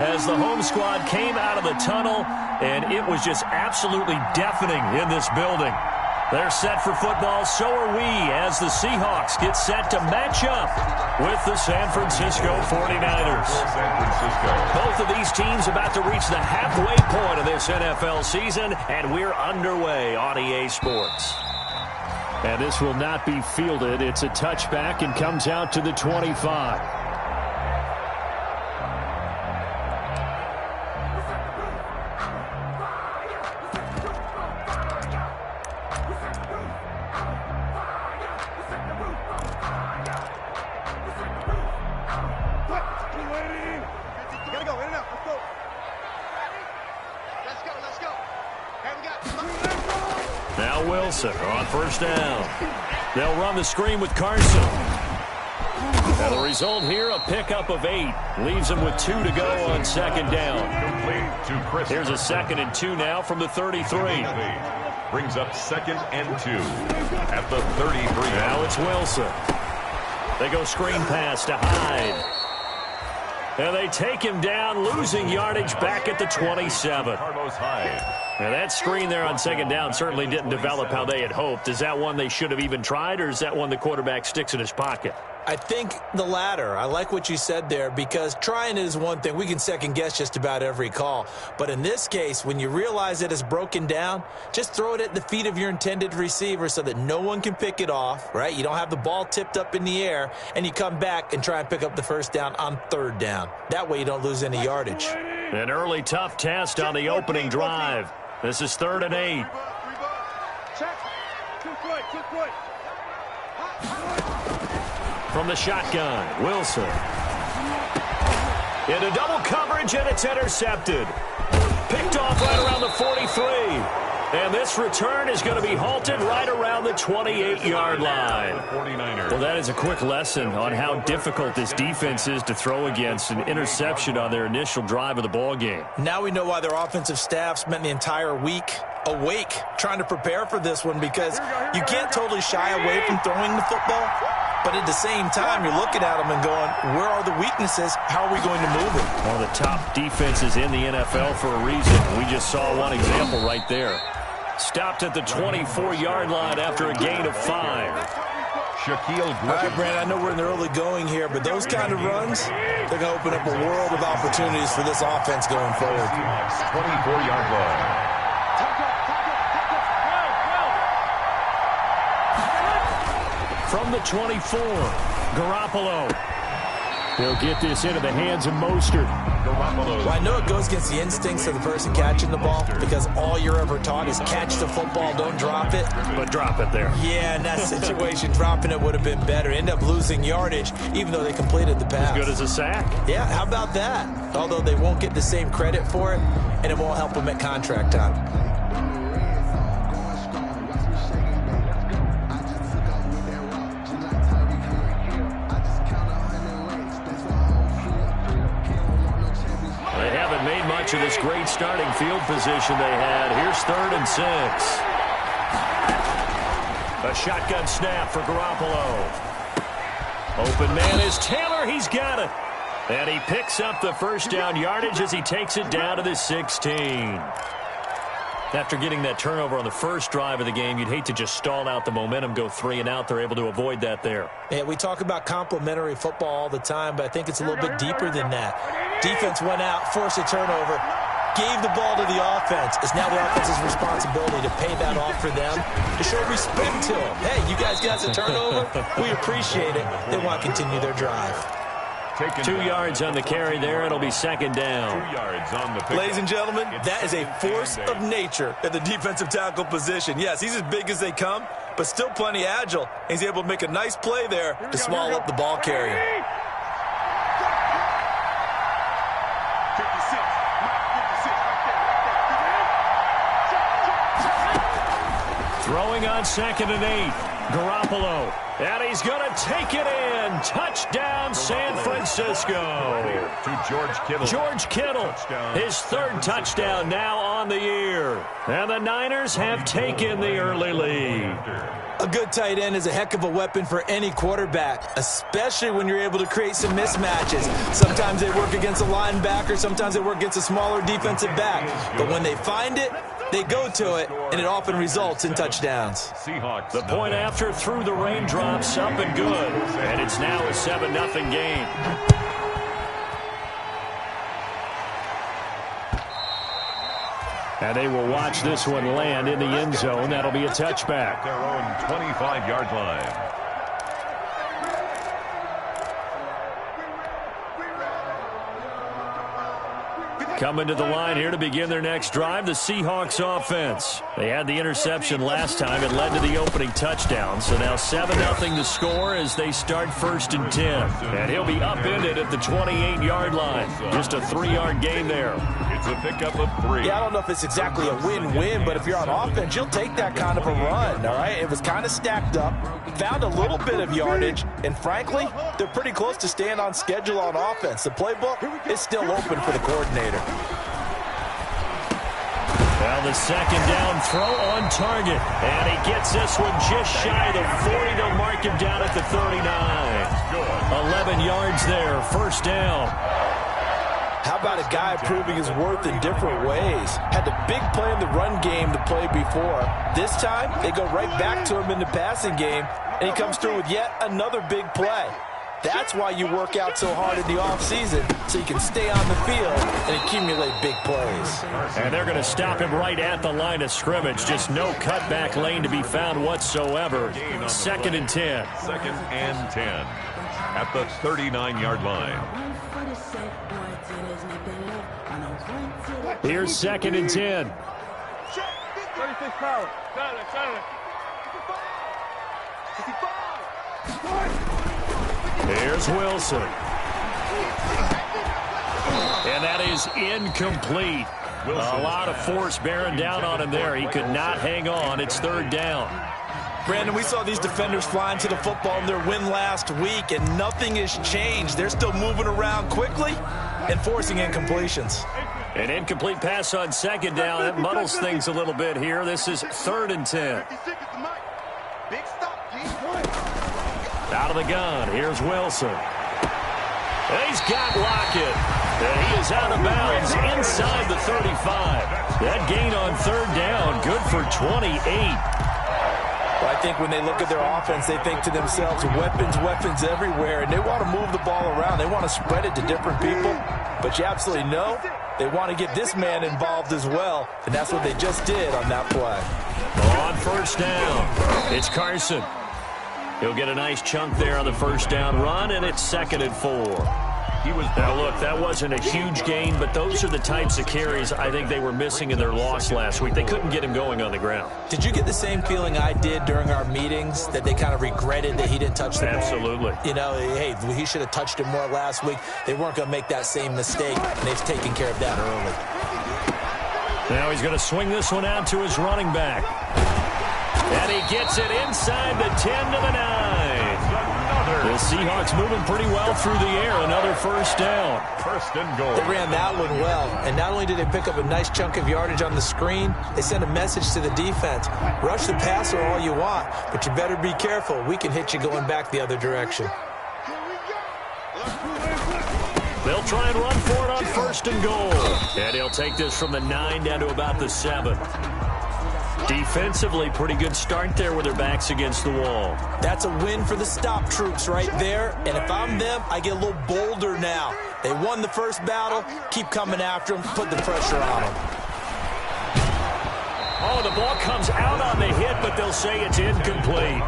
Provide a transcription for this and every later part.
As the home squad came out of the tunnel, and it was just absolutely deafening in this building. They're set for football, so are we, as the Seahawks get set to match up with the San Francisco 49ers. Both of these teams about to reach the halfway point of this NFL season, and we're underway on EA Sports. And this will not be fielded. It's a touchback and comes out to the 25. On first down. They'll run the screen with Carson. And the result here, a pickup of 8. Leaves them with 2 to go on second down. Here's a 2nd and 2 now from the 33. Brings up 2nd and 2 at the 33. Now it's Wilson. They go screen pass to Hyde. And they take him down, losing yardage back at the 27. Now that screen there on second down certainly didn't develop how they had hoped. Is that one they should have even tried, or is that one the quarterback sticks in his pocket? I think the latter. I like what you said there, because trying it is one thing. We can second guess just about every call. But in this case, when you realize it is broken down, just throw it at the feet of your intended receiver so that no one can pick it off, right? You don't have the ball tipped up in the air, and you come back and try and pick up the first down on third down. That way you don't lose any yardage. An early tough test on the opening drive. This is 3rd and 8. From the shotgun, Wilson. Into double coverage, and it's intercepted. Picked off right around the 43. And this return is going to be halted right around the 28-yard line. Well, that is a quick lesson on how difficult this defense is to throw against. An interception on their initial drive of the ball game. Now we know why their offensive staff spent the entire week awake trying to prepare for this one, because you can't totally shy away from throwing the football. But at the same time, you're looking at them and going, where are the weaknesses? How are we going to move it? One of the top defenses in the NFL for a reason. We just saw one example right there. Stopped at the 24-yard line after a gain of 5. All right, Brandon, I know we're in the early going here, but those kind of runs, they're going to open up a world of opportunities for this offense going forward. 24-yard line. From the 24, Garoppolo. He'll get this into the hands of Mostert. Well, I know it goes against the instincts of the person catching the ball, because all you're ever taught is catch the football, don't drop it. But drop it there. Yeah, in that situation, dropping it would have been better. End up losing yardage, even though they completed the pass. As good as a sack. Yeah, how about that? Although they won't get the same credit for it, and it won't help them at contract time. Of this great starting field position they had. Here's 3rd and 6. A shotgun snap for Garoppolo. Open man is Taylor. He's got it. And he picks up the first down yardage as he takes it down to the 16. After getting that turnover on the first drive of the game, you'd hate to just stall out the momentum, go 3 and out. They're able to avoid that there. Yeah, we talk about complementary football all the time, but I think it's a little bit deeper than that. Defense went out, forced a turnover, gave the ball to the offense. It's now the offense's responsibility to pay that off for them, to show respect to them. Hey, you guys got the turnover. We appreciate it. They want to continue their drive. 2 yards on the carry there. It'll be 2nd down. 2 yards on the pick. Ladies and gentlemen, that is a force of nature at the defensive tackle position. Yes, he's as big as they come, but still plenty agile. He's able to make a nice play there to swallow up the ball carrier. Throwing on 2nd and 8. Garoppolo. And he's going to take it in. Touchdown, San Francisco. To George Kittle. George Kittle, his third touchdown now on the year. And the Niners have taken the early lead. A good tight end is a heck of a weapon for any quarterback, especially when you're able to create some mismatches. Sometimes they work against a linebacker, sometimes they work against a smaller defensive back. But when they find it, they go to it, and it often results in touchdowns. Seahawks. The point after through the raindrops, up and good. And it's now a 7-0 game. And they will watch this one land in the end zone. That'll be a touchback. Their own 25-yard line. Coming to the line here to begin their next drive, the Seahawks offense. They had the interception last time. It led to the opening touchdown. So now 7-0 to score as they start 1st and 10. And he'll be upended at the 28-yard line. Just a 3-yard gain there. It's a pickup of 3. Yeah, I don't know if it's exactly a win-win, but if you're on offense, you'll take that kind of a run, all right? It was kind of stacked up, found a little bit of yardage, and frankly, they're pretty close to staying on schedule on offense. The playbook is still open for the coordinator. Well, the second down throw on target. And he gets this one just shy of the 40. They'll mark him down at the 39. 11 yards there, 1st down. How about a guy proving his worth in different ways? Had the big play in the run game to play before. This time, they go right back to him in the passing game, and he comes through with yet another big play. That's why you work out so hard in the offseason, so you can stay on the field and accumulate big plays. And they're going to stop him right at the line of scrimmage. Just no cutback lane to be found whatsoever. 2nd and 10. 2nd and 10 at the 39-yard line. Here's 2nd and 10. 36 power. Here's Wilson. And that is incomplete. A lot of force bearing down on him there. He could not hang on. It's 3rd down. Brandon, we saw these defenders flying to the football in their win last week, and nothing has changed. They're still moving around quickly and forcing incompletions. An incomplete pass on 2nd down. That muddles things a little bit here. This is 3rd and 10. Out of the gun, here's Wilson. And he's got Lockett. And he is out of bounds inside the 35. That gain on 3rd down, good for 28. Well, I think when they look at their offense, they think to themselves, weapons everywhere, and they want to move the ball around. They want to spread it to different people. But you absolutely know they want to get this man involved as well, and that's what they just did on that play. On 1st down, it's Carson. He'll get a nice chunk there on the 1st down run, and it's 2nd and 4. Now, look, that wasn't a huge gain, but those are the types of carries I think they were missing in their loss last week. They couldn't get him going on the ground. Did you get the same feeling I did during our meetings, that they kind of regretted that he didn't touch the ball? Absolutely. You know, hey, he should have touched it more last week. They weren't going to make that same mistake, and they've taken care of that early. Now he's going to swing this one out to his running back. And he gets it inside the 10 to the 9. The Seahawks moving pretty well through the air. Another 1st down. 1st and goal. They ran that one well. And not only did they pick up a nice chunk of yardage on the screen, they sent a message to the defense. Rush the passer all you want, but you better be careful. We can hit you going back the other direction. They'll try and run for it on 1st and goal. And he'll take this from the 9 down to about the 7. Defensively, pretty good start there with their backs against the wall. That's a win for the stop troops right there. And if I'm them, I get a little bolder now. They won the first battle. Keep coming after them. Put the pressure on them. Oh, the ball comes out on the hit, but they'll say it's incomplete.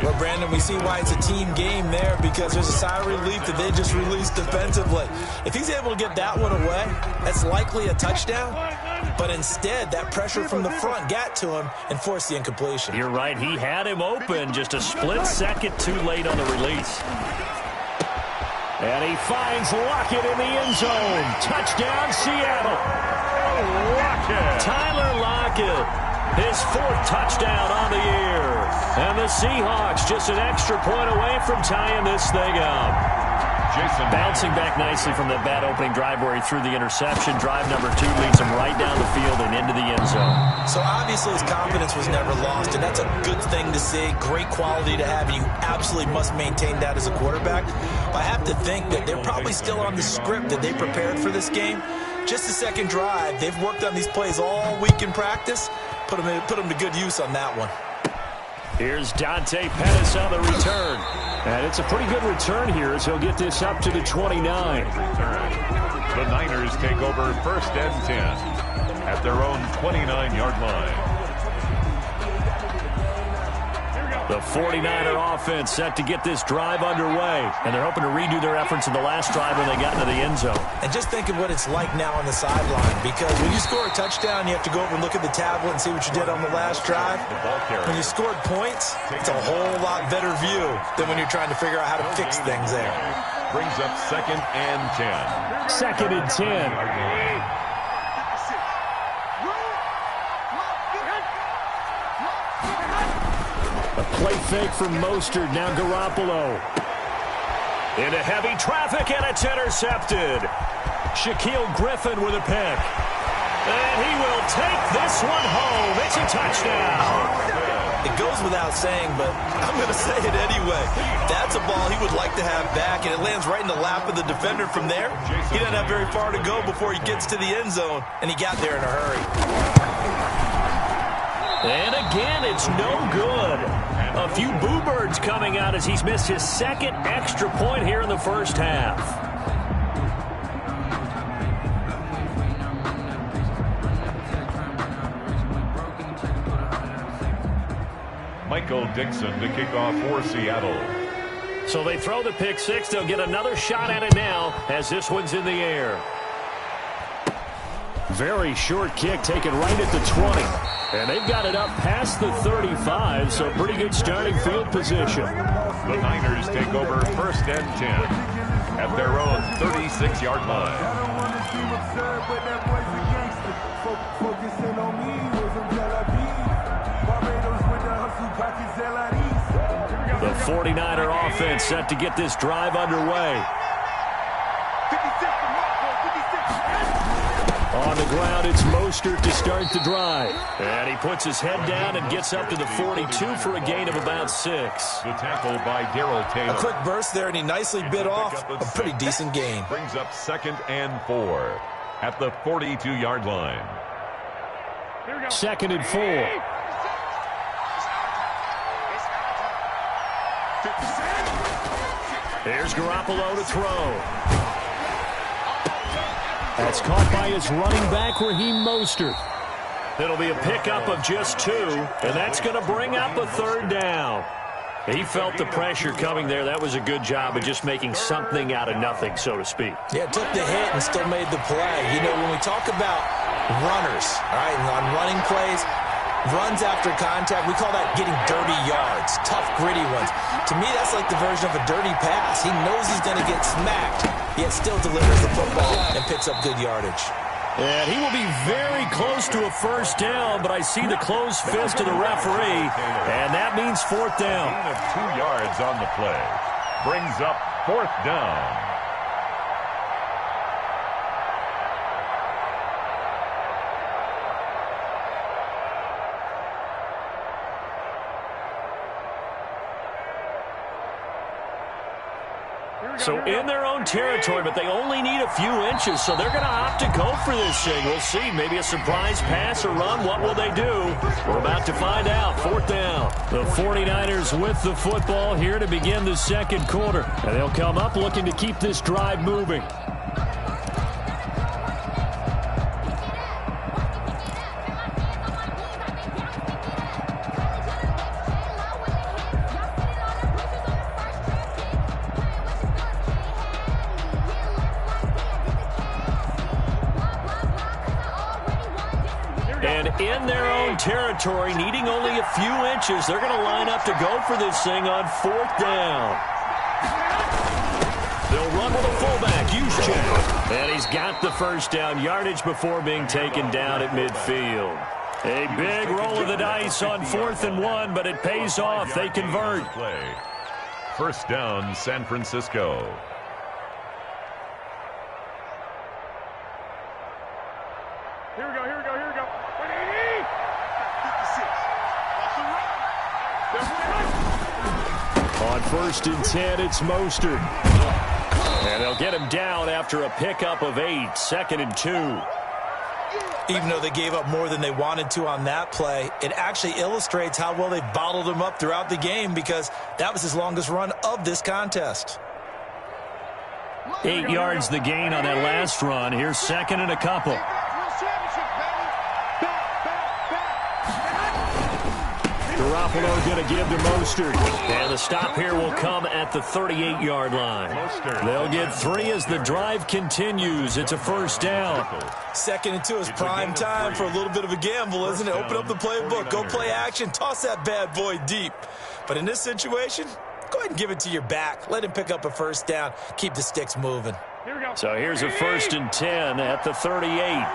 Well, Brandon, we see why it's a team game there, because there's a sigh of relief that they just released defensively. If he's able to get that one away, that's likely a touchdown. But instead, that pressure from the front got to him and forced the incompletion. You're right. He had him open, just a split second too late on the release. And he finds Lockett in the end zone. Touchdown, Seattle. Lockett. Tyler Lockett. His 4th touchdown on the year. And the Seahawks just an extra point away from tying this thing up. Bouncing back nicely from that bad opening drive where he threw the interception. Drive number 2 leads him right down the field and into the end zone. So obviously his confidence was never lost, and that's a good thing to see. Great quality to have, and you absolutely must maintain that as a quarterback. But I have to think that they're probably still on the script that they prepared for this game. Just the second drive. They've worked on these plays all week in practice. Put them to good use on that one. Here's Dante Pettis on the return. And it's a pretty good return here as he'll get this up to the 29. The Niners take over 1st and 10 at their own 29-yard line. The 49er offense set to get this drive underway. And they're hoping to redo their efforts in the last drive when they got into the end zone. And just think of what it's like now on the sideline. Because when you score a touchdown, you have to go over and look at the tablet and see what you did on the last drive. When you scored points, it's a whole lot better view than when you're trying to figure out how to fix things there. Brings up 2nd and 10. 2nd and 10. A play fake from Mostert, now Garoppolo. Into heavy traffic, and it's intercepted. Shaquille Griffin with a pick. And he will take this one home. It's a touchdown. It goes without saying, but I'm going to say it anyway. That's a ball he would like to have back, and it lands right in the lap of the defender from there. He doesn't have very far to go before he gets to the end zone, and he got there in a hurry. And again, it's no good. A few boo birds coming out as he's missed his 2nd extra point here in the first half. Michael Dixon to kick off for Seattle. So they throw the pick 6. They'll get another shot at it now as this one's in the air. Very short kick taken right at the 20. And they've got it up past the 35, so pretty good starting field position. The Niners take over 1st and 10 at their own 36-yard line. The 49er offense set to get this drive underway. On the ground, it's Mostert to start the drive. And he puts his head down and gets up to the 42 for a gain of about 6. The tackle by Darrell Taylor. A quick burst there, and he nicely bit off a pretty decent gain. Brings up 2nd and 4 at the 42-yard line. 2nd and 4. Here's Garoppolo to throw. That's caught by his running back, Raheem Mostert. It'll be a pickup of just 2, and that's going to bring up a 3rd down. He felt the pressure coming there. That was a good job of just making something out of nothing, so to speak. Yeah, took the hit and still made the play. You know, when we talk about runners, all right, and on running plays, runs after contact, we call that getting dirty yards, tough, gritty ones. To me, that's like the version of a dirty pass. He knows he's going to get smacked, yet still delivers the football and picks up good yardage. And he will be very close to a 1st down, but I see the closed fist of the referee, and that means 4th down. Gain of 2 yards on the play. Brings up 4th down. So in their own territory, but they only need a few inches, so they're going to opt to go for this thing. We'll see. Maybe a surprise pass or run. What will they do? We're about to find out. 4th down. The 49ers with the football here to begin the 2nd quarter. And they'll come up looking to keep this drive moving. And in their own territory, needing only a few inches, they're going to line up to go for this thing on 4th down. They'll run with a fullback, Juszczyk. And he's got the 1st down yardage before being taken down at midfield. A big roll of the dice on 4th and 1, but it pays off. They convert. First down, San Francisco. Here we go. 180. On 1st and 10, it's Mostert. And they'll get him down after a pickup of 8, 2nd and 2. Even though they gave up more than they wanted to on that play, it actually illustrates how well they bottled him up throughout the game because that was his longest run of this contest. 8 yards the gain on that last run. Here's 2nd and a couple. Garoppolo going to give to Mostert. And the stop here will come at the 38-yard line. They'll get 3 as the drive continues. It's a first down. 2nd and 2 is prime time for a little bit of a gamble, isn't it? Open up the playbook, go play action, toss that bad boy deep. But in this situation, go ahead and give it to your back. Let him pick up a first down. Keep the sticks moving. So here's a 1st and 10 at the 38.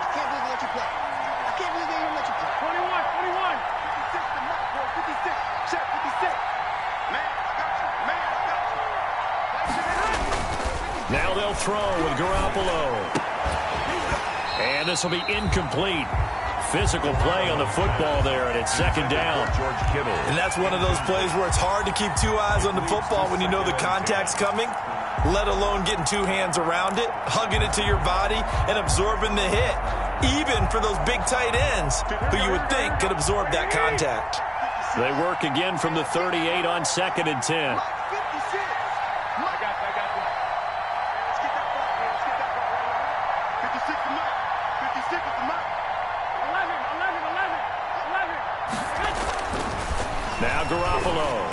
Now they'll throw with Garoppolo. And this will be incomplete. Physical play on the football there, and it's 2nd down. And that's one of those plays where it's hard to keep 2 eyes on the football when you know the contact's coming, let alone getting 2 hands around it, hugging it to your body, and absorbing the hit, even for those big tight ends who you would think could absorb that contact. They work again from the 38 on 2nd and 10. Now Garoppolo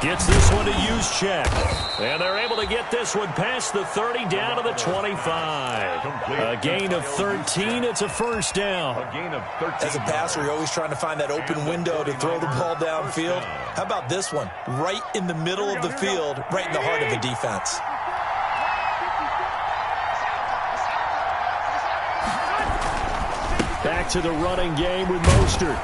gets this one to Juszczyk. And they're able to get this one past the 30 down to the 25. A gain of 13. It's a first down. As a passer, you're always trying to find that open window to throw the ball downfield. How about this one? Right in the middle of the field, right in the heart of a defense. Back to the running game with Mostert.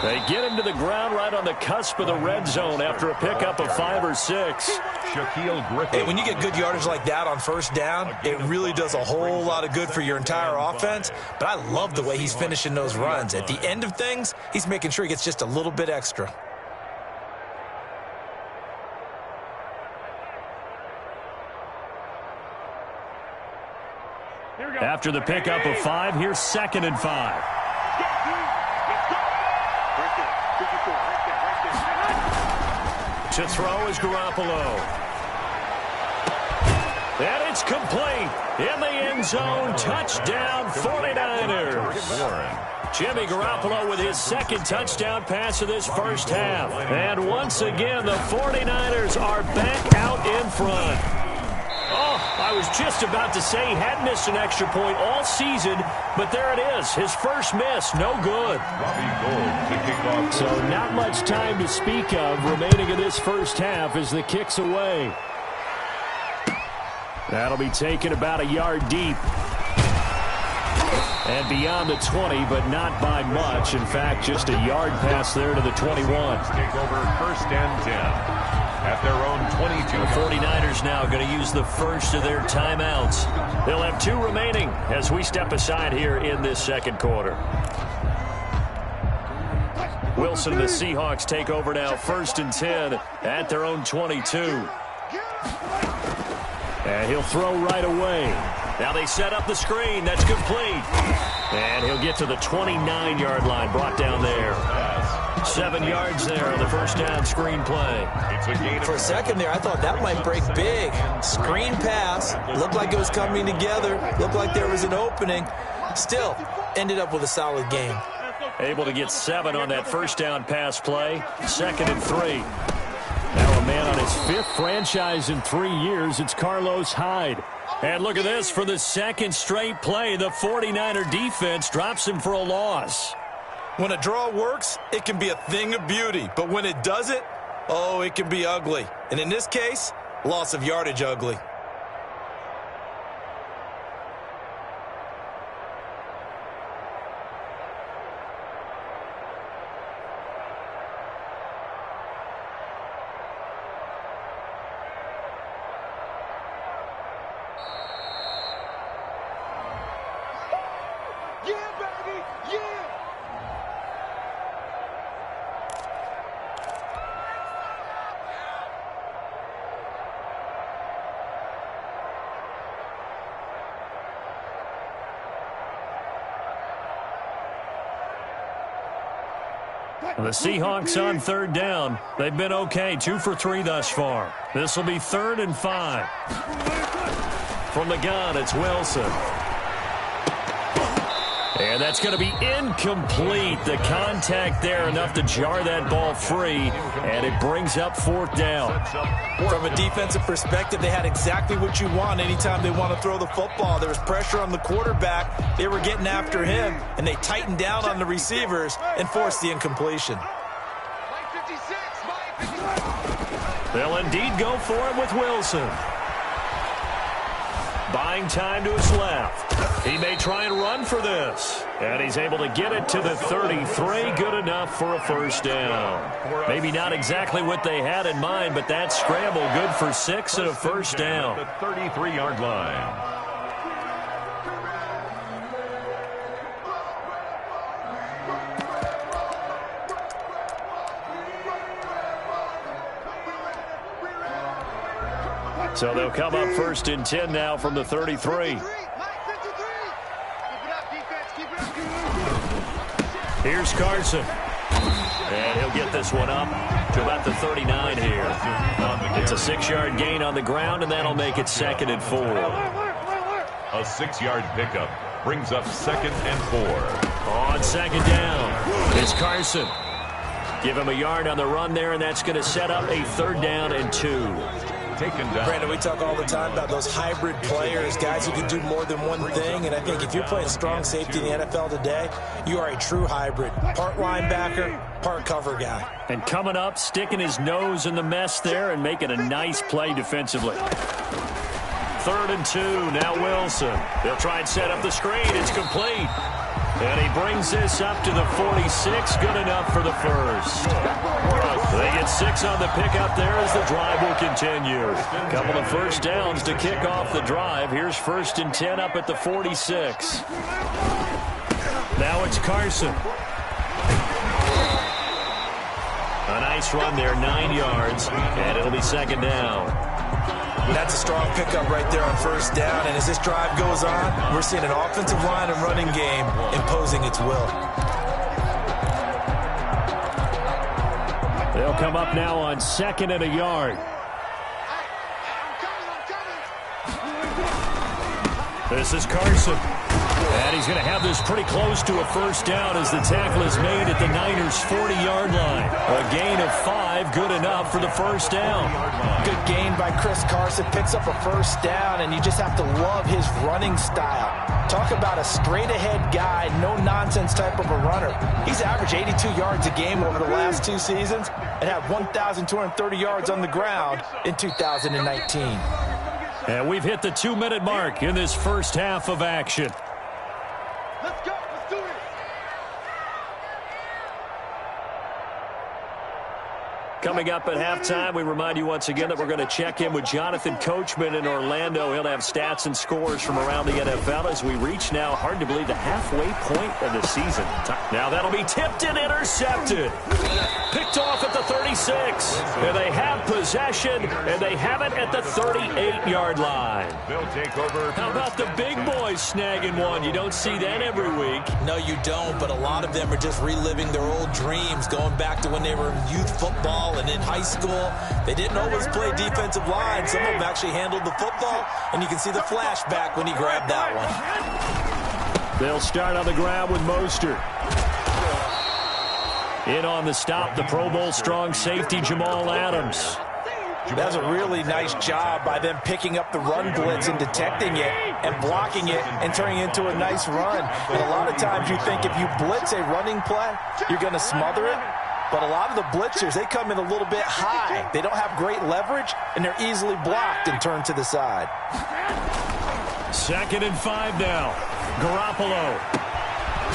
They get him to the ground right on the cusp of the red zone after a pickup of 5 or 6. Hey, when you get good yardage like that on first down, it really does a whole lot of good for your entire offense. But I love the way he's finishing those runs. At the end of things, he's making sure he gets just a little bit extra. After the pickup of 5, here's 2nd and 5. To throw is Garoppolo. And it's complete. In the end zone, touchdown 49ers. Jimmy Garoppolo with his 2nd touchdown pass of this first half. And once again, the 49ers are back out in front. Oh, I was just about to say he had missed an extra point all season, but there it is. His first miss, no good. So not much time to speak of remaining in this first half as the kick's away. That'll be taken about a yard deep. And beyond the 20, but not by much. In fact, just a yard pass there to the 21. Take over 1st and 10. At their own 22. The 49ers now going to use the first of their timeouts. They'll have 2 remaining as we step aside here in this second quarter. Wilson and the Seahawks take over now 1st and 10 at their own 22. And he'll throw right away. Now they set up the screen. That's complete. And he'll get to the 29-yard line, brought down there. 7 yards there on the first down screen play. For a second there, I thought that might break big. Screen pass. Looked like it was coming together. Looked like there was an opening. Still, ended up with a solid game. Able to get 7 on that first down pass play. 2nd and 3. Now a man on his 5th franchise in 3 years. It's Carlos Hyde. And look at this. For the 2nd straight play, the 49er defense drops him for a loss. When a draw works, it can be a thing of beauty. But when it doesn't, oh, it can be ugly. And in this case, loss of yardage ugly. The Seahawks on third down. They've been okay, 2 for 3 thus far. This will be 3rd and 5. From the gun, it's Wilson. And that's going to be incomplete. The contact there enough to jar that ball free, and it brings up 4th down. From a defensive perspective, they had exactly what you want anytime they want to throw the football. There was pressure on the quarterback. They were getting after him, and they tightened down on the receivers and forced the incompletion. They'll indeed go for it with Wilson. Buying time to his left. He may try and run for this. And he's able to get it to the 33. Good enough for a 1st down. Maybe not exactly what they had in mind, but that scramble good for 6 and a 1st down. The 33-yard line. So they'll come up 1st and 10 now from the 33. Here's Carson. And he'll get this one up to about the 39 here. It's a 6-yard gain on the ground, and that'll make it 2nd and 4. A 6-yard pickup brings up 2nd and 4. On 2nd down, it's Carson. Give him a yard on the run there, and that's going to set up a 3rd down and 2. Taken down. Brandon, we talk all the time about those hybrid players, guys who can do more than one thing, and I think if you're playing strong safety in the NFL today, you are a true hybrid. Part linebacker, part cover guy. And coming up, sticking his nose in the mess there and making a nice play defensively. 3rd and 2, now Wilson. They'll try and set up the screen. It's complete. And he brings this up to the 46. Good enough for the 1st. They get 6 on the pickup there as the drive will continue. A couple of 1st downs to kick off the drive. Here's 1st and 10 up at the 46. Now it's Carson. A nice run there, 9 yards, and it'll be 2nd down. That's a strong pickup right there on 1st down, and as this drive goes on, we're seeing an offensive line and running game imposing its will. They'll come up now on 2nd and a yard. This is Carson. And he's going to have this pretty close to a 1st down as the tackle is made at the Niners' 40-yard line. A gain of 5, good enough for the 1st down. Good gain by Chris Carson, picks up a 1st down, and you just have to love his running style. Talk about a straight-ahead guy, no-nonsense type of a runner. He's averaged 82 yards a game over the last 2 seasons and had 1,230 yards on the ground in 2019. And we've hit the 2-minute mark in this first half of action. Let's go. Let's do this. Coming up at halftime, we remind you once again that we're going to check in with Jonathan Coachman in Orlando. He'll have stats and scores from around the NFL as we reach now, hard to believe, the halfway point of the season. Now that'll be tipped and intercepted. Picked off at the 36. And they have possession, and they have it at the 38-yard line. They'll take over. How about the big boys snagging one? You don't see that every week. No, you don't, but a lot of them are just reliving their old dreams, going back to when they were in youth football and in high school. They didn't always play defensive line. Some of them actually handled the football, and you can see the flashback when he grabbed that one. They'll start on the ground with Mostert. In on the stop, the Pro Bowl strong safety Jamal Adams. That was a really nice job by them picking up the run blitz and detecting it and blocking it and turning it into a nice run. And a lot of times you think if you blitz a running play, you're going to smother it. But a lot of the blitzers, they come in a little bit high. They don't have great leverage, and they're easily blocked and turned to the side. 2nd and 5 now. Garoppolo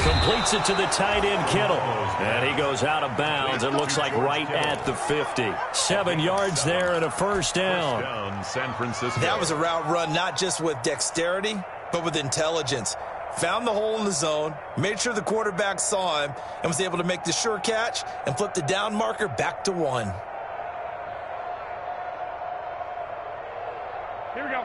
completes it to the tight end, Kittle. And he goes out of bounds. It looks like right at the 50. 7 yards there and a 1st down. San Francisco. That was a route run not just with dexterity, but with intelligence. Found the hole in the zone, made sure the quarterback saw him, and was able to make the sure catch and flip the down marker back to 1. Here we go.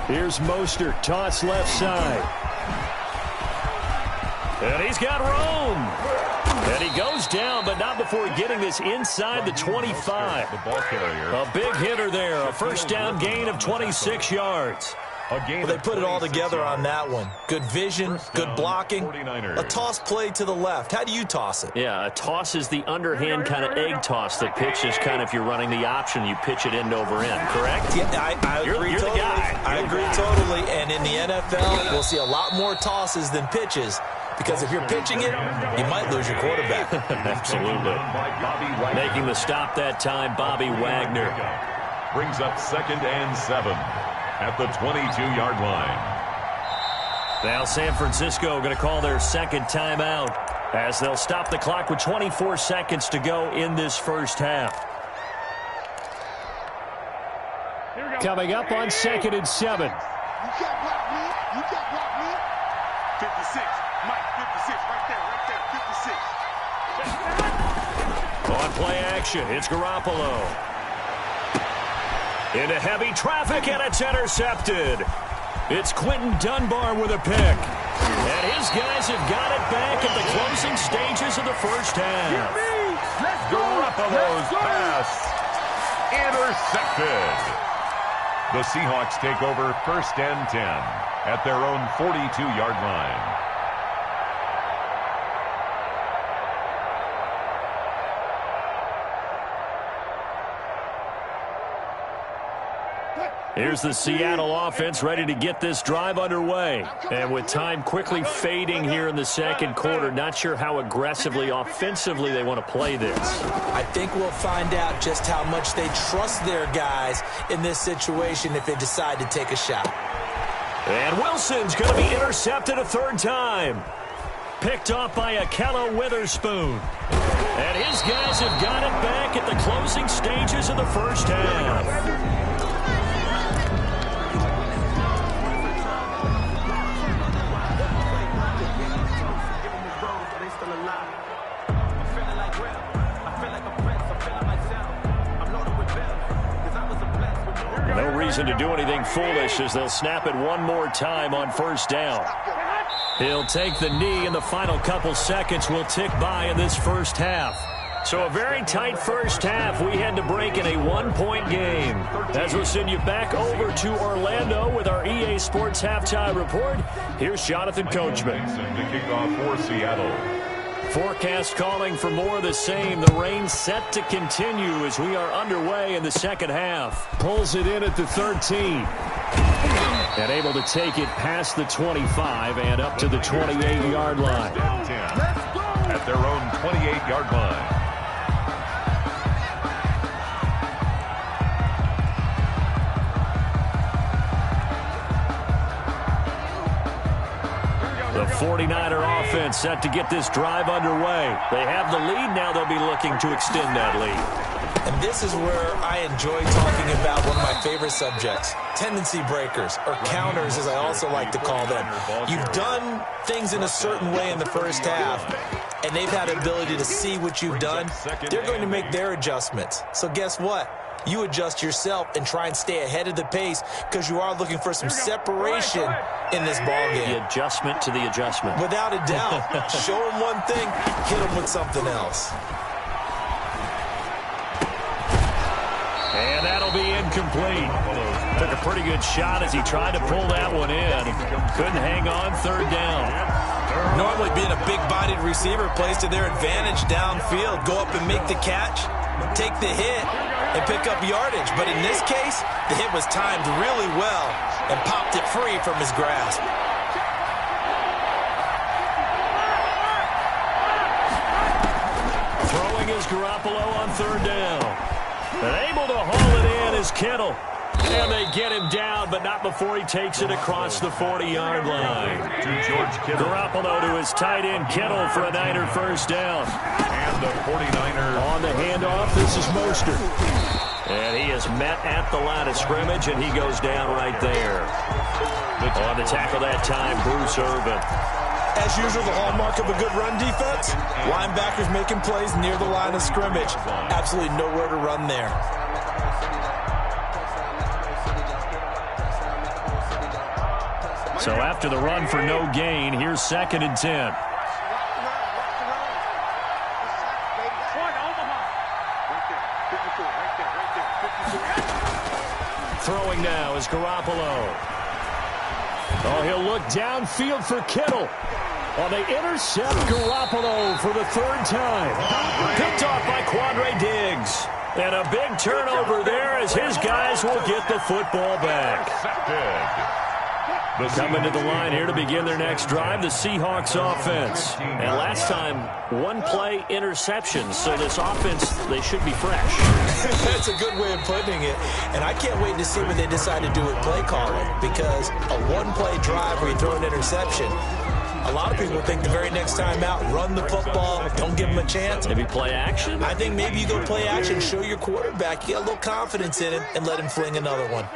Here's Mostert, toss left side. And he's got room. And he goes down, but not before getting this inside the 25. The ball carrier. A big hitter there, a first down gain of 26 yards. Well, they put it all together on that one. Good vision, good blocking, a toss play to the left. How do you toss it? Yeah, a toss is the underhand kind of egg toss. The pitch is kind of, if you're running the option, you pitch it end over end, correct? Yeah, I agree you're totally. The guy. I agree totally. And in the NFL, we'll see a lot more tosses than pitches. Because if you're pitching it, you might lose your quarterback. Absolutely. Making the stop that time, Bobby Wagner. Brings up 2nd and 7 at the 22-yard line. Now San Francisco going to call their second timeout as they'll stop the clock with 24 seconds to go in this first half. Coming up on 2nd and 7. You got block me. You got block me. 56. Mike, 56. Right there. 56. On play action, it's Garoppolo. Into heavy traffic, and it's intercepted. It's Quentin Dunbar with a pick. And his guys have got it back at the closing stages of the first half. Garoppolo's pass intercepted. The Seahawks take over 1st and 10 at their own 42-yard line. Here's the Seattle offense ready to get this drive underway. And with time quickly fading here in the second quarter, not sure how aggressively, offensively they want to play this. I think we'll find out just how much they trust their guys in this situation if they decide to take a shot. And Wilson's going to be intercepted a third time. Picked off by Akello Witherspoon. And his guys have got it back at the closing stages of the first half. No reason to do anything foolish as they'll snap it one more time on first down. He'll take the knee, and the final couple seconds will tick by in this first half. So a very tight first half. We had to break in a one-point game. As we'll send you back over to Orlando with our EA Sports Halftime Report, here's Jonathan Coachman. To kick off for Seattle. Forecast calling for more of the same. The rain set to continue as we are underway in the second half. Pulls it in at the 13. And able to take it past the 25 and up to the 28-yard line. At their own 28-yard line. The 49er offense set to get this drive underway. They have the lead now. They'll be looking to extend that lead. And this is where I enjoy talking about one of my favorite subjects, tendency breakers, or counters as I also like to call them. You've done things in a certain way in the first half, and they've had the ability to see what you've done. They're going to make their adjustments. So guess what? You adjust yourself and try and stay ahead of the pace because you are looking for some separation in this ballgame. The adjustment to the adjustment. Without a doubt. Show them one thing, hit them with something else. And that'll be incomplete. Took a pretty good shot as he tried to pull that one in. Couldn't hang on, third down. Normally being a big-bodied receiver plays to their advantage downfield. Go up and make the catch, take the hit, and pick up yardage. But in this case, the hit was timed really well and popped it free from his grasp. Throwing is Garoppolo on third down. And able to haul it in is Kittle. And they get him down, but not before he takes it across the 40-yard line. To George Kittle. Garoppolo to his tight end, Kittle, for a Niner first down. And the 49er. On the handoff, this is Mostert. And he is met at the line of scrimmage, and he goes down right there. On the tackle that time, Bruce Irvin. As usual, the hallmark of a good run defense, linebackers making plays near the line of scrimmage. Absolutely nowhere to run there. So after the run for no gain, here's 2nd and 10. Throwing now is Garoppolo. Oh, he'll look downfield for Kittle. Oh, they intercept Garoppolo for the 3rd time. Picked off by Quandre Diggs. And a big turnover there as his guys will get the football back. Coming to the line here to begin their next drive, the Seahawks offense. And last time, 1-play interception. So this offense, they should be fresh. That's a good way of putting it. And I can't wait to see what they decide to do with play calling. Because a 1-play drive where you throw an interception, a lot of people think the very next time out, run the football, don't give them a chance. Maybe play action? I think maybe you go play action, show your quarterback, you get a little confidence in him, and let him fling another one.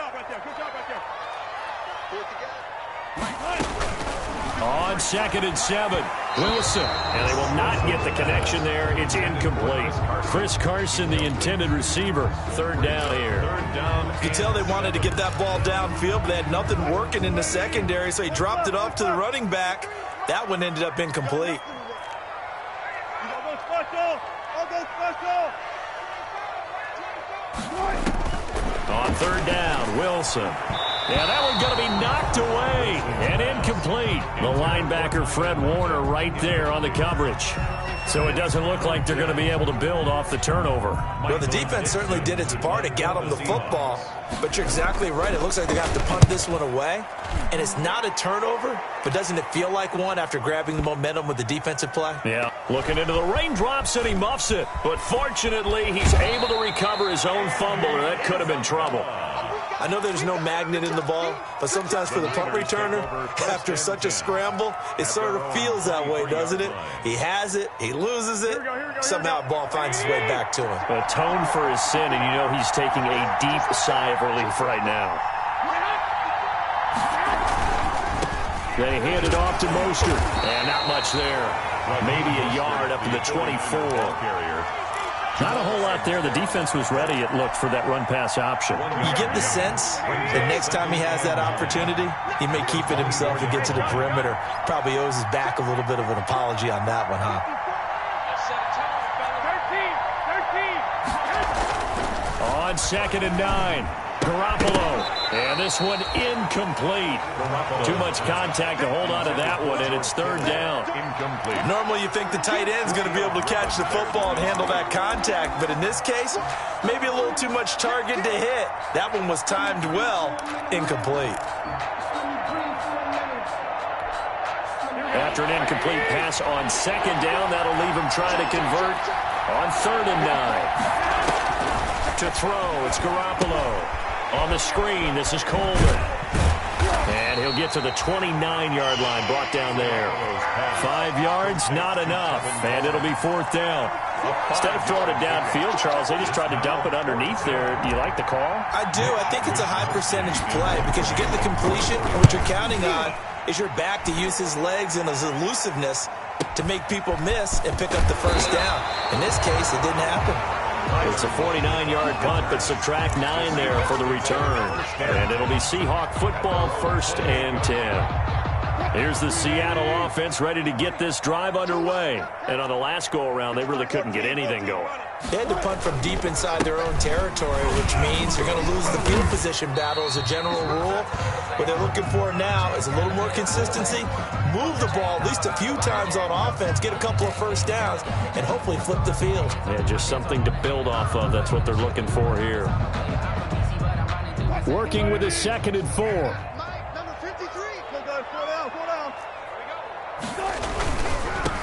On 2nd and 7, Wilson. And they will not get the connection there. It's incomplete. Chris Carson, the intended receiver. 3rd down here. You can tell they wanted to get that ball downfield, but they had nothing working in the secondary, so he dropped it off to the running back. That one ended up incomplete. On 3rd down, Wilson. Yeah, that one's going to be knocked away and incomplete. The linebacker, Fred Warner, right there on the coverage. So it doesn't look like they're going to be able to build off the turnover. Well, the defense certainly did its part to get them the football. But you're exactly right. It looks like they got to punt this one away. And it's not a turnover, but doesn't it feel like one after grabbing the momentum with the defensive play? Yeah, looking into the raindrops and he muffs it. But fortunately, he's able to recover his own fumble, or that could have been trouble. I know there's no magnet in the ball, but sometimes for the punt returner, after such a scramble, it sort of feels that way, doesn't it? He has it, he loses it, somehow the ball finds its way back to him. Atone for his sin, and you know he's taking a deep sigh of relief right now. They hand it off to Mostert, and not much there. Maybe a yard up to the 24. Not a whole lot there. The defense was ready, it looked, for that run-pass option. You get the sense that next time he has that opportunity, he may keep it himself and get to the perimeter. Probably owes his back a little bit of an apology on that one, huh? On 2nd and 9, Garoppolo. And this one incomplete. Too much contact to hold on to that one, and it's 3rd down. Incomplete. Normally you think the tight end's going to be able to catch the football and handle that contact, but in this case, maybe a little too much target to hit. That one was timed well. Incomplete. After an incomplete pass on 2nd down, that'll leave him trying to convert on 3rd and 9. To throw, it's Garoppolo. On the screen, this is Coleman. And he'll get to the 29-yard line, brought down there. 5 yards, not enough, and it'll be 4th down. Instead of throwing it downfield, Charles, they just tried to dump it underneath there. Do you like the call? I do. I think it's a high-percentage play because you get the completion, and what you're counting on is your back to use his legs and his elusiveness to make people miss and pick up the 1st down. In this case, it didn't happen. It's a 49-yard punt, but subtract 9 there for the return. And it'll be Seahawk football, 1st and 10. Here's the Seattle offense ready to get this drive underway. And on the last go-around, they really couldn't get anything going. They had to punt from deep inside their own territory, which means you're going to lose the field position battle as a general rule. What they're looking for now is a little more consistency, move the ball at least a few times on offense, get a couple of 1st downs, and hopefully flip the field. Yeah, just something to build off of. That's what they're looking for here. Working with a 2nd and 4.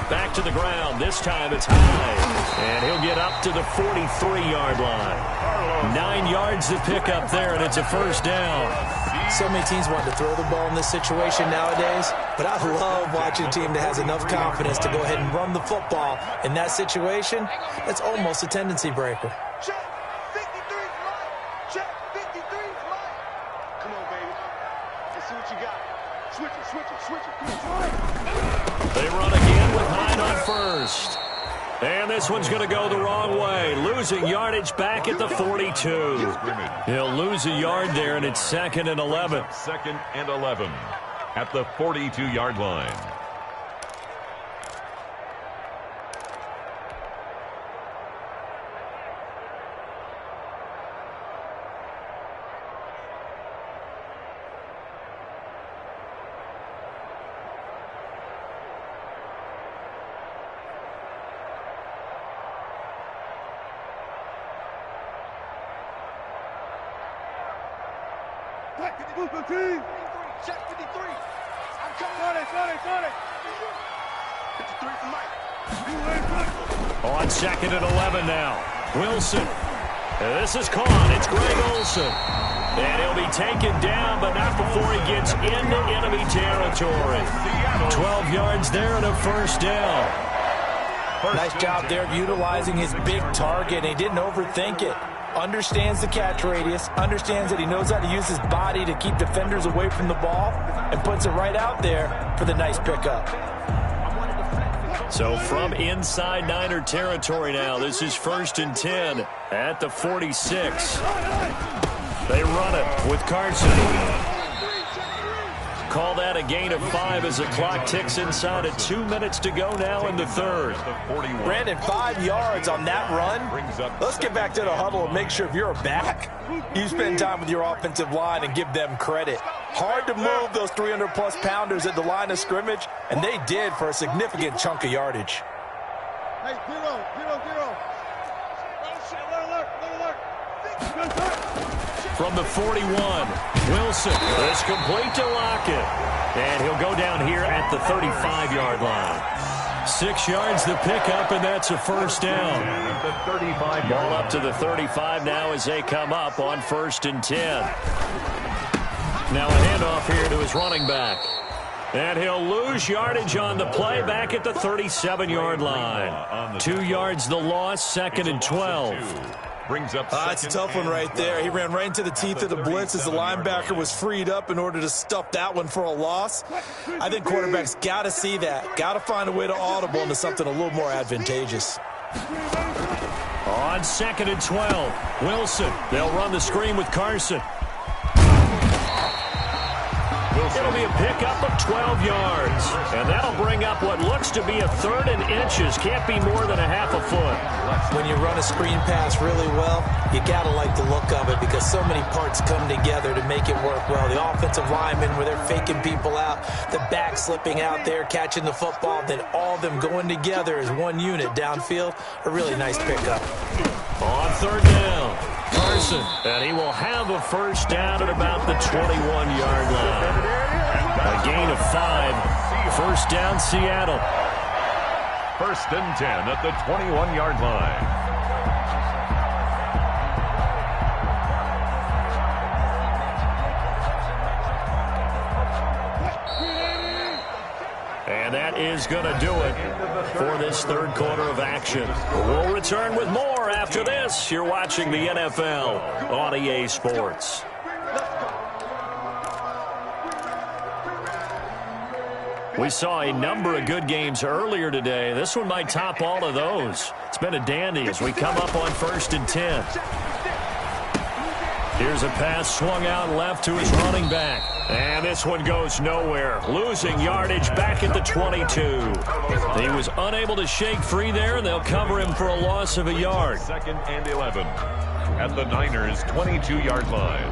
Back to the ground. This time it's high. And he'll get up to the 43-yard line. 9 yards to pick up there, and it's a 1st down. So many teams want to throw the ball in this situation nowadays, but I love watching a team that has enough confidence to go ahead and run the football. In that situation, it's almost a tendency breaker. Check 53 right. Check 53 right. Come on, baby. Let's see what you got. Switch it, switch it, switch it. They run again with Hyde on 1st. And this one's going to go the wrong way. Losing yardage back at the 42. He'll lose a yard there, and it's 2nd and 11. 2nd and 11. at the 42-yard line. Check 53. I'm coming. 53 for Mike. On 2nd and 11 now. Wilson. This is caught. It's Greg Olsen. And he'll be taken down, but not before he gets into enemy territory. 12 yards there and a first down. Nice job there of utilizing his big target. He didn't overthink it. Understands the catch radius, understands that he knows how to use his body to keep defenders away from the ball, and puts it right out there for the nice pickup. So from inside Niner territory now, this is 1st and 10 at the 46. They run it with Carson. Call that a gain of 5 as the clock ticks inside of 2 minutes to go now in the third. Brandon, 5 yards on that run. Let's get back to the huddle and make sure if you're a back, you spend time with your offensive line and give them credit. Hard to move those 300-plus pounders at the line of scrimmage, and they did for a significant chunk of yardage. Hey, get on. From the 41, Wilson is complete to Lockett. And he'll go down here at the 35-yard line. 6 yards the pickup, and that's a first down. Ball up to the 35 now as they come up on 1st and 10. Now a handoff here to his running back. And he'll lose yardage on the play back at the 37-yard line. 2 yards the loss, 2nd and 12. That's a tough one right there. He ran right into the teeth of the blitz as the linebacker was freed up in order to stuff that one for a loss. I think quarterbacks got to see that. Got to find a way to audible into something a little more advantageous. On 2nd and 12, Wilson. They'll run the screen with Carson. It'll be a pickup of 12 yards. And that'll bring up what looks to be a 3rd and inches. Can't be more than a half a foot. When you run a screen pass really well, you got to like the look of it because so many parts come together to make it work well. The offensive linemen, where they're faking people out, the back slipping out there, catching the football, then all of them going together as one unit downfield. A really nice pickup. On 3rd down, Carson, and he will have a first down at about the 21-yard line. A gain of 5. First down, Seattle. 1st and 10 at the 21-yard line. And that is going to do it for this third quarter of action. We'll return with more after this. You're watching the NFL on EA Sports. We saw a number of good games earlier today. This one might top all of those. It's been a dandy as we come up on 1st and 10. Here's a pass swung out left to his running back. And this one goes nowhere. Losing yardage back at the 22. He was unable to shake free there, and they'll cover him for a loss of a yard. 2nd and 11 at the Niners' 22-yard line.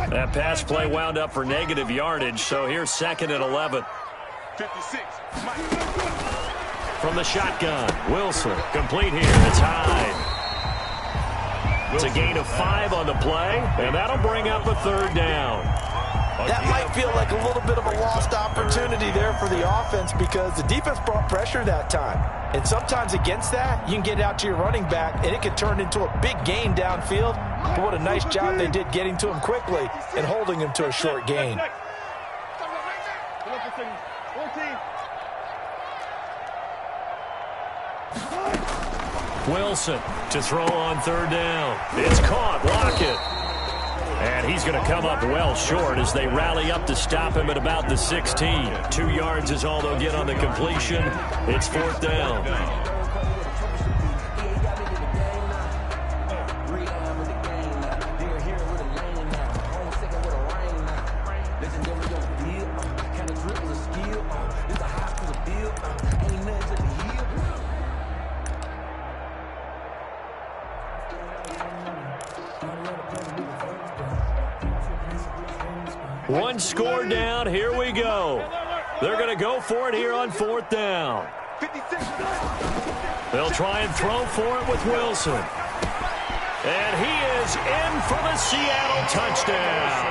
That pass play wound up for negative yardage, so here's 2nd and 11. 56. From the shotgun, Wilson, complete here. It's Hyde. It's a gain of 5 on the play, and that'll bring up a 3rd down. That might feel like a little bit of a lost opportunity there for the offense because the defense brought pressure that time. And sometimes against that, you can get out to your running back, and it could turn into a big gain downfield. But what a nice job they did getting to him quickly and holding him to a short gain. Wilson to throw on 3rd down. It's caught. Lockett. And he's going to come up well short as they rally up to stop him at about the 16. 2 yards is all they'll get on the completion. It's 4th down. One score down. Here we go. They're going to go for it here on 4th down. They'll try and throw for it with Wilson. And he is in for the Seattle touchdown.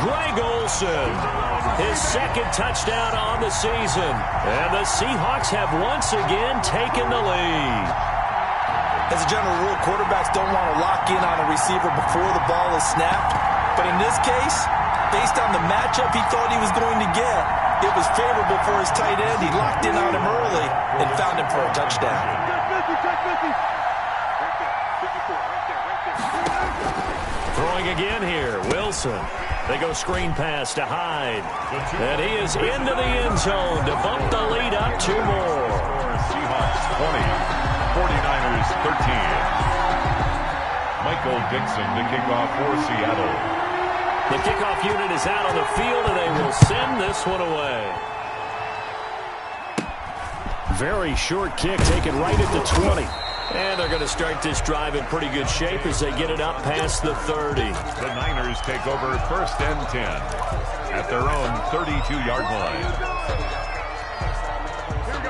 Greg Olsen, his 2nd touchdown on the season. And the Seahawks have once again taken the lead. As a general rule, quarterbacks don't want to lock in on a receiver before the ball is snapped. But in this case, based on the matchup he thought he was going to get, it was favorable for his tight end. He locked in on him early and found him for a touchdown. Throwing again here, Wilson. They go screen pass to Hyde. And he is into the end zone to bump the lead up 2 more. Seahawks 20, 49ers 13. Michael Dixon to kick off for Seattle. The kickoff unit is out on the field, and they will send this one away. Very short kick, taken right at the 20. And they're going to start this drive in pretty good shape as they get it up past the 30. The Niners take over 1st and 10 at their own 32-yard line.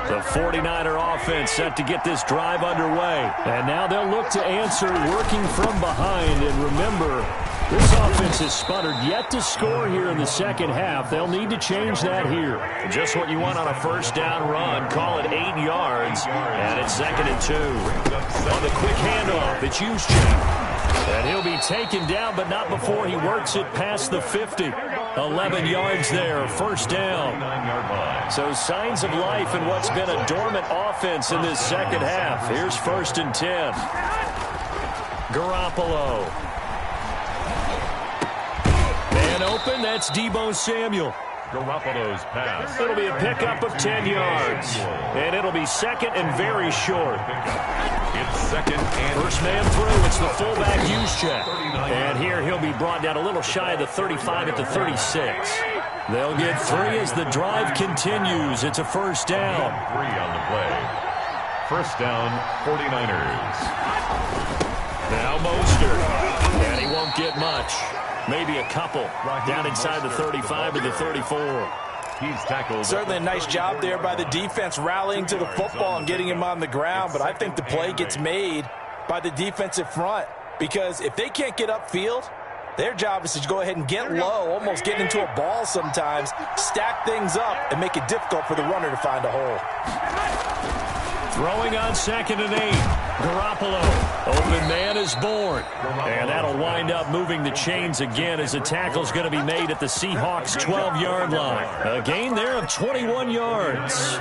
The 49er offense set to get this drive underway. And now they'll look to answer working from behind. And remember, this offense has sputtered yet to score here in the second half. They'll need to change that here. Just what you want on a 1st down run. Call it 8 yards. And it's 2nd and 2. On the quick handoff, it's Juszczyk. And he'll be taken down, but not before he works it past the 50. 11 yards there, 1st down. So signs of life in what's been a dormant offense in this second half. Here's 1st and 10. Garoppolo. Man open, that's Deebo Samuel. Garoppolo's pass. It'll be a pickup of 10 yards. And it'll be 2nd and very short. It's 2nd and first man through. It's the fullback Juszczyk. And here he'll be brought down a little shy of the 35 at the 36. They'll get 3 as the drive continues. It's a 1st down. 3 on the play. 1st down, 49ers. Now Mostert. And he won't get much. Maybe a couple down inside the 35 or the 34. He's tackled. Certainly a nice job there by the defense rallying to the football and getting him on the ground. But I think the play gets made by the defensive front. Because if they can't get upfield, their job is to go ahead and get low, almost get into a ball sometimes, stack things up, and make it difficult for the runner to find a hole. Throwing on 2nd and 8. Garoppolo. Open man is born. And that'll wind up moving the chains again as the tackle's going to be made at the Seahawks' 12-yard line. A gain there of 21 yards.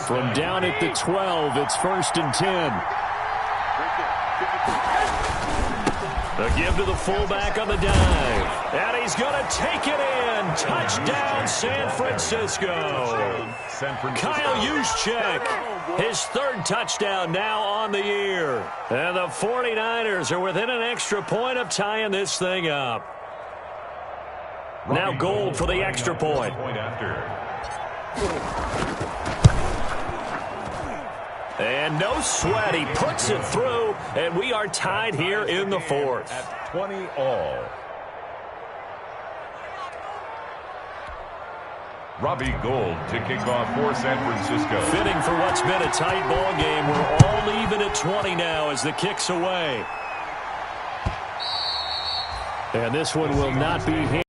From down at the 12, it's 1st and 10. The give to the fullback on the dive. And he's going to take it in. Touchdown, San Francisco. Kyle Juszczyk, his 3rd touchdown now on the year. And the 49ers are within an extra point of tying this thing up. Now Gold for the extra point. And no sweat, he puts it through, and we are tied here in the 4th. At 20 all. Robbie Gould to kick off for San Francisco. Fitting for what's been a tight ball game. We're all even at 20 now as the kick's away. And this one will not be hit.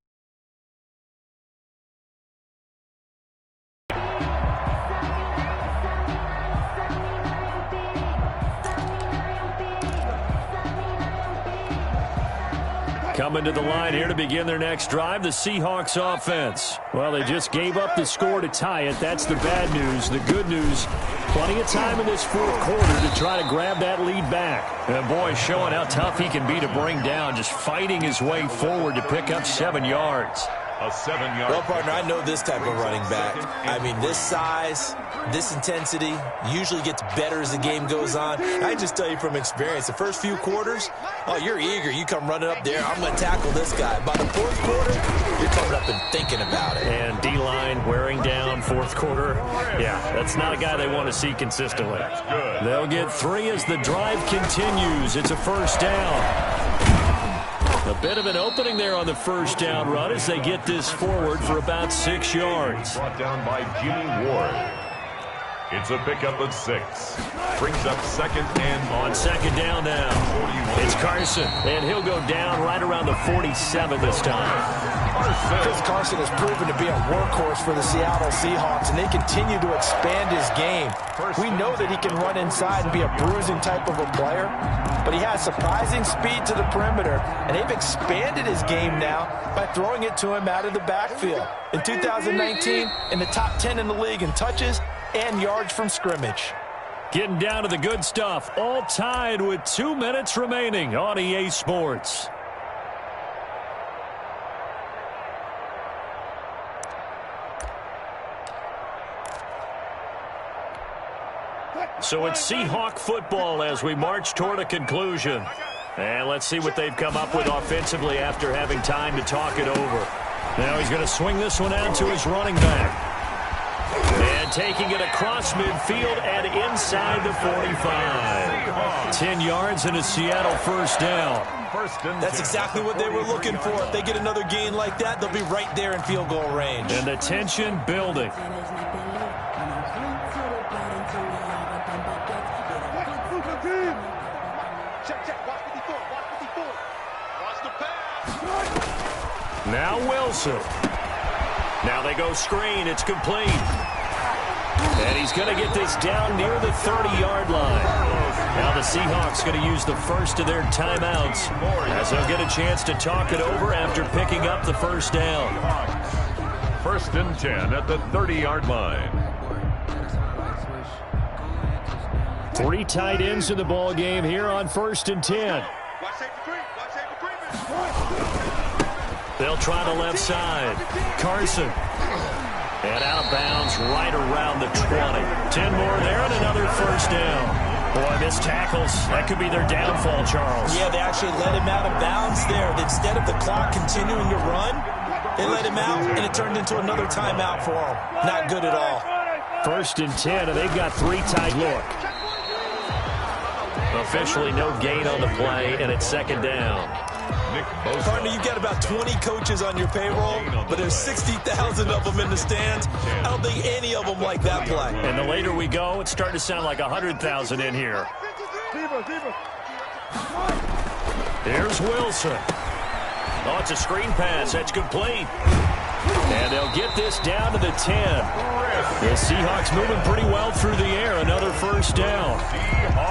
Coming to the line here to begin their next drive, the Seahawks offense. Well, they just gave up the score to tie it. That's the bad news. The good news, plenty of time in this 4th quarter to try to grab that lead back. And boy, showing how tough he can be to bring down, just fighting his way forward to pick up 7 yards. A 7-yard. Well, partner, I know this type of running back. I mean, this size, this intensity usually gets better as the game goes on. I just tell you from experience, the first few quarters, oh, you're eager. You come running up there, I'm going to tackle this guy. By the 4th quarter, you're coming up and thinking about it. And D-line wearing down 4th quarter. Yeah, that's not a guy they want to see consistently. They'll get 3 as the drive continues. It's a 1st down. A Bit of an opening there on the first down run as they get this forward for about 6 yards. Brought down by Jimmy Ward. It's a pickup of 6. Brings up second and on second down now. 41. It's Carson, and he'll go down right around the 47 this time. Chris Carson has proven to be a workhorse for the Seattle Seahawks, and they continue to expand his game. We know that he can run inside and be a bruising type of a player, but he has surprising speed to the perimeter, and they've expanded his game now by throwing it to him out of the backfield. In 2019, in the top 10 in the league in touches and yards from scrimmage. Getting down to the good stuff, all tied with 2 minutes remaining on EA Sports. So it's Seahawk football as we march toward a conclusion. And let's see what they've come up with offensively after having time to talk it over. Now he's going to swing this one out to his running back. And taking it across midfield and inside the 45. 10 yards and a Seattle first down. That's exactly what they were looking for. If they get another gain like that, they'll be right there in field goal range. And the tension building. Now Wilson. Now they go screen. It's complete. And he's going to get this down near the 30-yard line. Now the Seahawks going to use the first of their timeouts as they'll get a chance to talk it over after picking up the first down. First and 10 at the 30-yard line. 3 tight ends in the ball game here on first and 10. They'll try the left side. Carson. And out of bounds right around the 20. 10 more there and another first down. Boy, missed tackles. That could be their downfall, Charles. Yeah, they actually let him out of bounds there. Instead of the clock continuing to run, they let him out, and it turned into another timeout for him. Not good at all. First and 10, and they've got 3 tight look. Officially no gain on the play, and it's second down. Partner, you've got about 20 coaches on your payroll, but there's 60,000 of them in the stands. I don't think any of them like that play. And the later we go, it's starting to sound like 100,000 in here. Here's Wilson. Oh, it's a screen pass. That's complete. And they'll get this down to the 10. The Seahawks moving pretty well through the air. Another first down.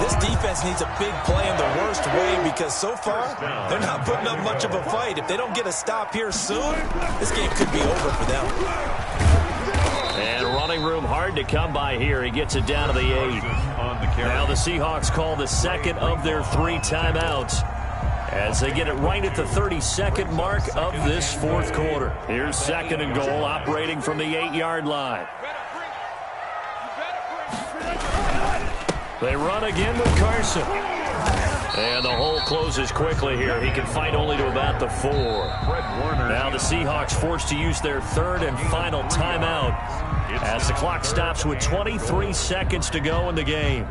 This defense needs a big play in the worst way because so far they're not putting up much of a fight. If they don't get a stop here soon, this game could be over for them. And running room hard to come by here. He gets it down to the 8. Now the Seahawks call the second of their 3 timeouts as they get it right at the 32nd mark of this fourth quarter. Here's second and goal, operating from the 8-yard line. They run again with Carson. And the hole closes quickly here. He can fight only to about the 4. Now the Seahawks forced to use their 3rd and final timeout as the clock stops with 23 seconds to go in the game.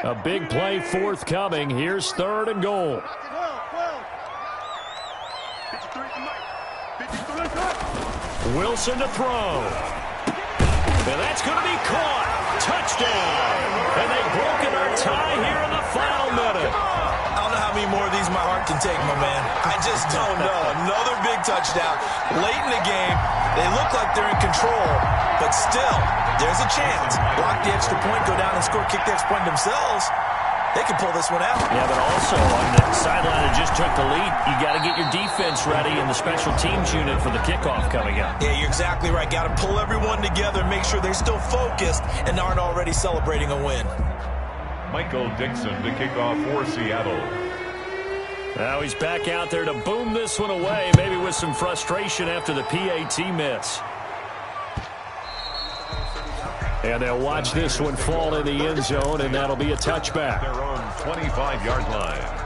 A big play forthcoming. Here's 3rd and goal. Wilson to throw. And that's going to be caught. Touchdown. And they've broken our tie here in the final minute. I don't know how many more of these my heart can take, my man. I just don't know. Another big touchdown. Late in the game, they look like they're in control, but still, there's a chance. Block the extra point, go down and score, kick the extra point themselves. They can pull this one out. Yeah, but also on the sideline that just took the lead, you got to get your defense ready in the special teams unit for the kickoff coming up. Yeah, you're exactly right. Got to pull everyone together, make sure they're still focused and aren't already celebrating a win. Michael Dixon to kick off for Seattle. Now he's back out there to boom this one away, maybe with some frustration after the PAT miss. And they'll watch this one fall in the end zone, and that'll be a touchback. Their own 25-yard line.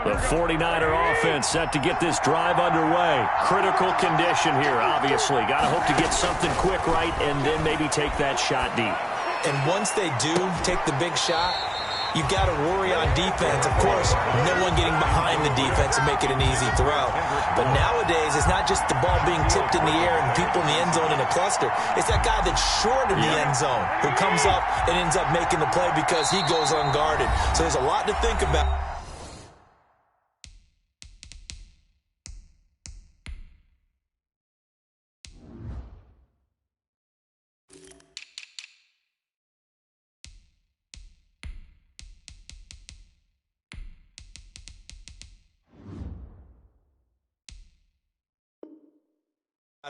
The 49er offense set to get this drive underway. Critical condition here, obviously. Got to hope to get something quick right and then maybe take that shot deep. And once they do take the big shot, you've got to worry on defense. Of course, no one getting behind the defense and make it an easy throw. But nowadays, it's not just the ball being tipped in the air and people in the end zone in a cluster. It's that guy that's short in the end zone who comes up and ends up making the play because he goes unguarded. So there's a lot to think about.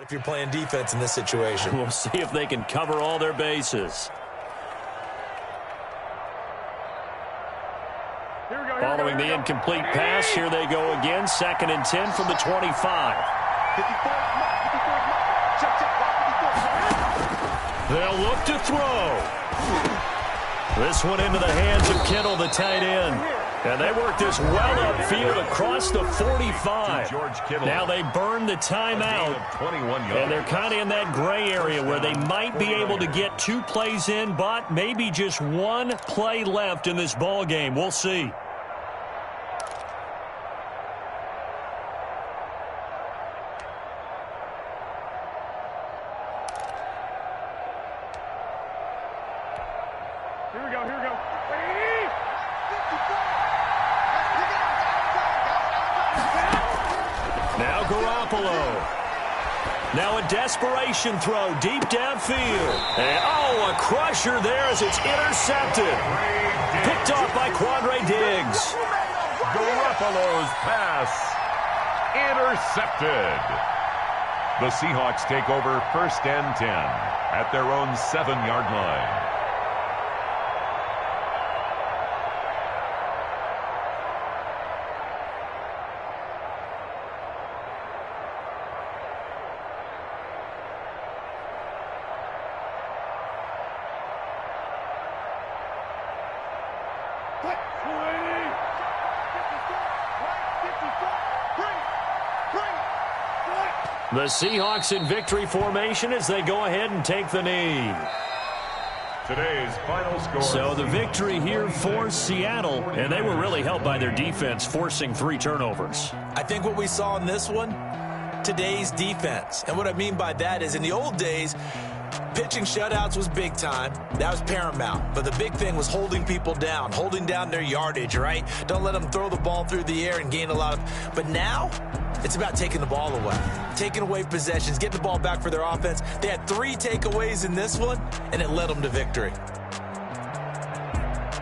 If you're playing defense in this situation. We'll see if they can cover all their bases. Following the incomplete pass, here they go again. 2nd and 10 from the 25. They'll look to throw. This one into the hands of Kittle, the tight end. And they work this well upfield across the 45. Now they burn the timeout. And they're kind of in that gray area where they might be able to get 2 plays in, but maybe just 1 play left in this ball game. We'll see. Here we go. Now Garoppolo. Now a desperation throw deep downfield. And, a crusher there as it's intercepted. Picked off by Quandre Diggs. Garoppolo's pass intercepted. The Seahawks take over 1st and 10 at their own 7-yard line. The Seahawks in victory formation as they go ahead and take the knee. Today's final score. So the victory here for Seattle, and they were really helped by their defense, forcing 3 turnovers. I think what we saw in this one, today's defense. And what I mean by that is in the old days, pitching shutouts was big time. That was paramount. But the big thing was holding people down, holding down their yardage, right? Don't let them throw the ball through the air and gain a lot of... But now, it's about taking the ball away, taking away possessions, getting the ball back for their offense. They had 3 takeaways in this one, and it led them to victory.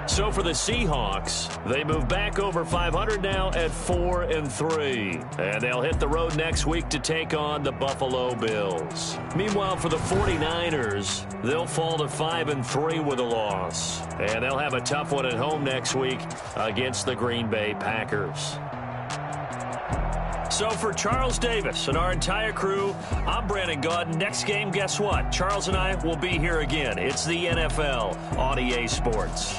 So for the Seahawks, they move back over 500 now at 4-3. And they'll hit the road next week to take on the Buffalo Bills. Meanwhile, for the 49ers, they'll fall to 5-3 with a loss. And they'll have a tough one at home next week against the Green Bay Packers. So for Charles Davis and our entire crew, I'm Brandon Gaudin. Next game, guess what? Charles and I will be here again. It's the NFL on EA Sports.